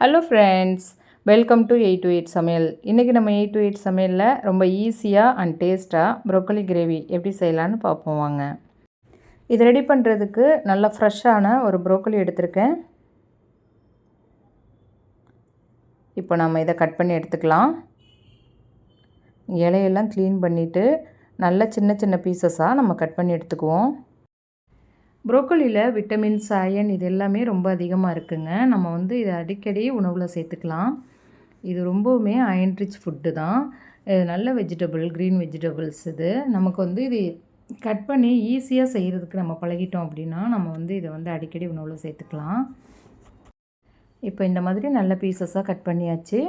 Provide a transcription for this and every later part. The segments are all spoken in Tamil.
Hello friends, welcome to 8 to 8 சமையல். இன்றைக்கி நம்ம 8 to 8 சமையலில் ரொம்ப ஈஸியாக அண்ட் டேஸ்ட்டாக ப்ரோக்கோலி கிரேவி எப்படி செய்யலான்னு பார்ப்போம் வாங்க. இது ரெடி பண்ணுறதுக்கு நல்லா ஃப்ரெஷ்ஷான ஒரு ப்ரோக்கோலி எடுத்திருக்கேன். இப்போ நம்ம இதை கட் பண்ணி எடுத்துக்கலாம். இலையெல்லாம் க்ளீன் பண்ணிவிட்டு நல்லா சின்ன சின்ன பீசஸாக நம்ம கட் பண்ணி எடுத்துக்குவோம். ப்ரோக்கோலியில் விட்டமின்ஸ், அயன் இது எல்லாமே ரொம்ப அதிகமாக இருக்குங்க. நம்ம இதை அடிக்கடி உணவில் சேர்த்துக்கலாம். இது ரொம்பவுமே அயன் ரிச் ஃபுட்டு தான். நல்ல வெஜிடபிள், க்ரீன் வெஜிடபிள்ஸ் இது. நமக்கு இது கட் பண்ணி ஈஸியாக செய்கிறதுக்கு நம்ம பழகிட்டோம் அப்படின்னா நம்ம இதை அடிக்கடி உணவில் சேர்த்துக்கலாம். இப்போ இந்த மாதிரி நல்ல பீசஸாக கட் பண்ணியாச்சு.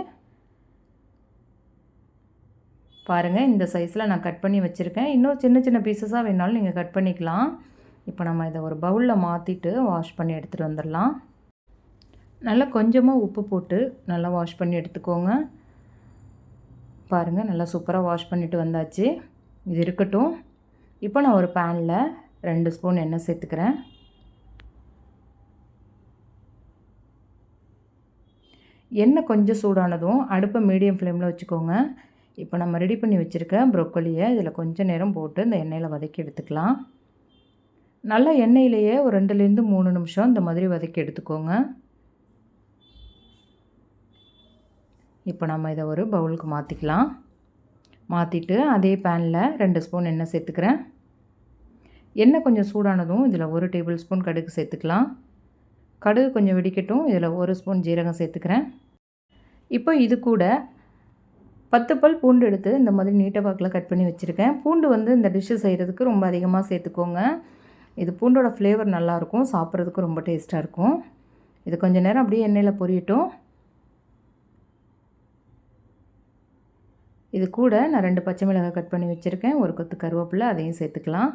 பாருங்கள், இந்த சைஸில் நான் கட் பண்ணி வச்சுருக்கேன். இன்னும் சின்ன சின்ன பீசஸாக வேணாலும் நீங்கள் கட் பண்ணிக்கலாம். இப்போ நம்ம இதை ஒரு பவுலில் மாற்றிட்டு வாஷ் பண்ணி எடுத்துகிட்டு வந்துடலாம். நல்லா கொஞ்சமாக உப்பு போட்டு நல்லா வாஷ் பண்ணி எடுத்துக்கோங்க. பாருங்கள், நல்லா சூப்பராக வாஷ் பண்ணிவிட்டு வந்தாச்சு. இது இருக்கட்டும். இப்போ நான் ஒரு பேனில் 2 ஸ்பூன் எண்ணெய் சேர்த்துக்கிறேன். எண்ணெய் கொஞ்சம் சூடானதும் அடுப்பை மீடியம் ஃப்ளேமில் வச்சுக்கோங்க. இப்போ நம்ம ரெடி பண்ணி வச்சுருக்க ப்ரோக்கோலியை இதில் கொஞ்சம் நேரம் போட்டு இந்த எண்ணெயில் வதக்கி எடுத்துக்கலாம். நல்லா எண்ணெயிலேயே ஒரு 2லேருந்து 3 நிமிஷம் இந்த மாதிரி வதக்கி எடுத்துக்கோங்க. இப்போ நம்ம இதை ஒரு பவுலுக்கு மாற்றிக்கலாம். மாற்றிட்டு அதே பேனில் 2 ஸ்பூன் எண்ணெய் சேர்த்துக்கிறேன். எண்ணெய் கொஞ்சம் சூடானதும் இதில் 1 டேபிள் ஸ்பூன் கடுகு சேர்த்துக்கலாம். கடுகு கொஞ்சம் வெடிக்கட்டும். இதில் 1 ஸ்பூன் ஜீரகம் சேர்த்துக்கிறேன். இப்போ இது கூட 10 பல் பூண்டு எடுத்து இந்த மாதிரி நீட்ட வாக்கில் கட் பண்ணி வச்சுருக்கேன். பூண்டு இந்த டிஷ்ஷு செய்கிறதுக்கு ரொம்ப அதிகமாக சேர்த்துக்கோங்க. இது பூண்டோட ஃப்ளேவர் நல்லாயிருக்கும், சாப்பிட்றதுக்கு ரொம்ப டேஸ்ட்டாக இருக்கும். இது கொஞ்சம் நேரம் அப்படியே எண்ணெயில் பொரியட்டும். இது கூட நான் 2 பச்சை மிளகாய் கட் பண்ணி வச்சுருக்கேன். ஒரு கொத்து கருவேப்பிலை, அதையும் சேர்த்துக்கலாம்.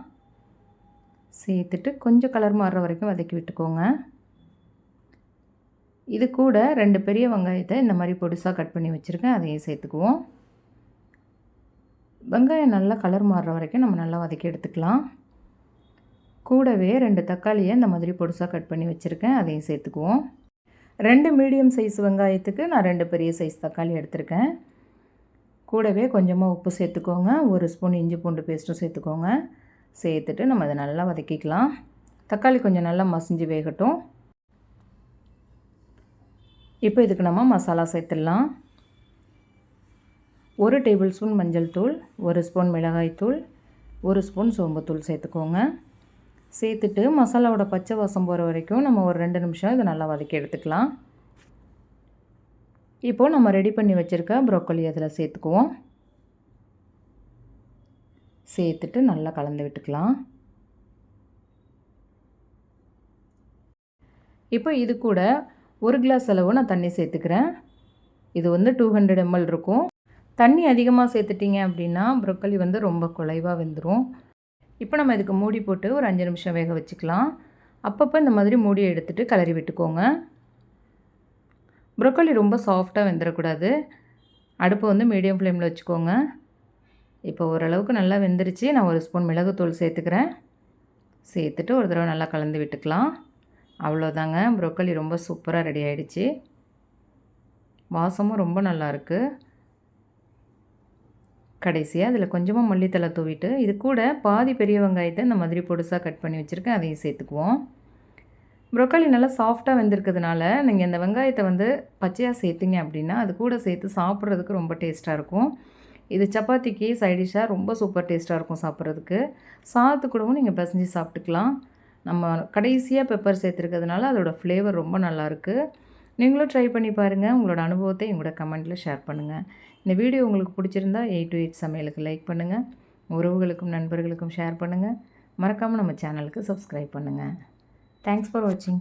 சேர்த்துட்டு கொஞ்சம் கலர் மாறுற வரைக்கும் வதக்கி விட்டுக்கோங்க. இது கூட 2 பெரிய வெங்காயத்தை இந்த மாதிரி பொடிசாக கட் பண்ணி வச்சுருக்கேன், அதையும் சேர்த்துக்குவோம். வெங்காயம் நல்லா கலர் மாறுற வரைக்கும் நம்ம நல்லா வதக்கி எடுத்துக்கலாம். கூடவே 2 தக்காளியை இந்த மாதிரி பொடிசாக கட் பண்ணி வச்சுருக்கேன், அதையும் சேர்த்துக்குவோம். 2 மீடியம் சைஸ் வெங்காயத்துக்கு நான் 2 பெரிய சைஸ் தக்காளி எடுத்திருக்கேன். கூடவே கொஞ்சமாக உப்பு சேர்த்துக்கோங்க. 1 ஸ்பூன் இஞ்சி பூண்டு பேஸ்ட்டும் சேர்த்துக்கோங்க. சேர்த்துட்டு நம்ம அதை நல்லா வதக்கிக்கலாம். தக்காளி கொஞ்சம் நல்லா மசிஞ்சு வேகட்டும். இப்போ இதுக்கு நம்ம மசாலா சேர்த்துடலாம். 1 டேபிள் ஸ்பூன் மஞ்சள் தூள், 1 ஸ்பூன் மிளகாய் தூள், 1 ஸ்பூன் சோம்புத்தூள் சேர்த்துக்கோங்க. சேர்த்துட்டு மசாலாவோட பச்சை வாசம் போகிற வரைக்கும் நம்ம ஒரு 2 நிமிஷம் இதை நல்லா வதக்கி எடுத்துக்கலாம். இப்போது நம்ம ரெடி பண்ணி வச்சுருக்க ப்ரோக்கோலி அதில் சேர்த்துக்குவோம். சேர்த்துட்டு நல்லா கலந்து விட்டுக்கலாம். இப்போ இது கூட 1 கிளாஸ் அளவு நான் தண்ணி சேர்த்துக்கிறேன். இது 200 ml இருக்கும். தண்ணி அதிகமாக சேர்த்துட்டிங்க அப்படின்னா ப்ரோக்கோலி ரொம்ப குலைவாக வெந்துடும். இப்போ நம்ம இதுக்கு மூடி போட்டு ஒரு 5 நிமிஷம் வேக வச்சுக்கலாம். அப்பப்போ இந்த மாதிரி மூடியை எடுத்துகிட்டு கிளறி விட்டுக்கோங்க. ப்ரோக்கோலி ரொம்ப சாஃப்டாக வெந்துடக்கூடாது. அடுப்பை மீடியம் ஃப்ளேமில் வச்சுக்கோங்க. இப்போ ஓரளவுக்கு நல்லா வெந்துருச்சு. நான் 1 ஸ்பூன் மிளகுத்தூள் சேர்த்துக்கிறேன். சேர்த்துட்டு ஒரு தடவை நல்லா கலந்து விட்டுக்கலாம். அவ்வளோதாங்க, ப்ரோக்கோலி ரொம்ப சூப்பராக ரெடி ஆகிடுச்சு. வாசமும் ரொம்ப நல்லாயிருக்கு. கடைசியாக அதில் கொஞ்சமாக மல்லித்தலை தூவிட்டு இது கூட பாதி பெரிய வெங்காயத்தை இந்த மாதிரி பொடிசாக கட் பண்ணி வச்சுருக்கேன், அதையும் சேர்த்துக்குவோம். ப்ரோக்கோலி நல்லா சாஃப்டாக வெந்திருக்கிறதுனால நீங்கள் இந்த வெங்காயத்தை பச்சையாக சேர்த்திங்க அப்படின்னா அது கூட சேர்த்து சாப்பிட்றதுக்கு ரொம்ப டேஸ்ட்டாக இருக்கும். இது சப்பாத்திக்கு சைடிஷாக ரொம்ப சூப்பர் டேஸ்ட்டாக இருக்கும் சாப்பிட்றதுக்கு. சாதத்து கூடவும் நீங்கள் பிசைஞ்சு சாப்பிட்டுக்கலாம். நம்ம கடைசியாக பெப்பர் சேர்த்துருக்கிறதுனால அதோடய ஃப்ளேவர் ரொம்ப நல்லாயிருக்கு. நீங்களும் ட்ரை பண்ணி பாருங்கள். உங்களோட அனுபவத்தை எங்களோட கமெண்ட்டில் ஷேர் பண்ணுங்கள். இந்த வீடியோ உங்களுக்கு பிடிச்சிருந்தா 8 to 8 சமையலுக்கு லைக் பண்ணுங்கள். உறவுகளுக்கும் நண்பர்களுக்கும் ஷேர் பண்ணுங்கள். மறக்காமல் நம்ம சேனலுக்கு சப்ஸ்கிரைப் பண்ணுங்கள். தேங்க்ஸ் ஃபார் வாட்சிங்.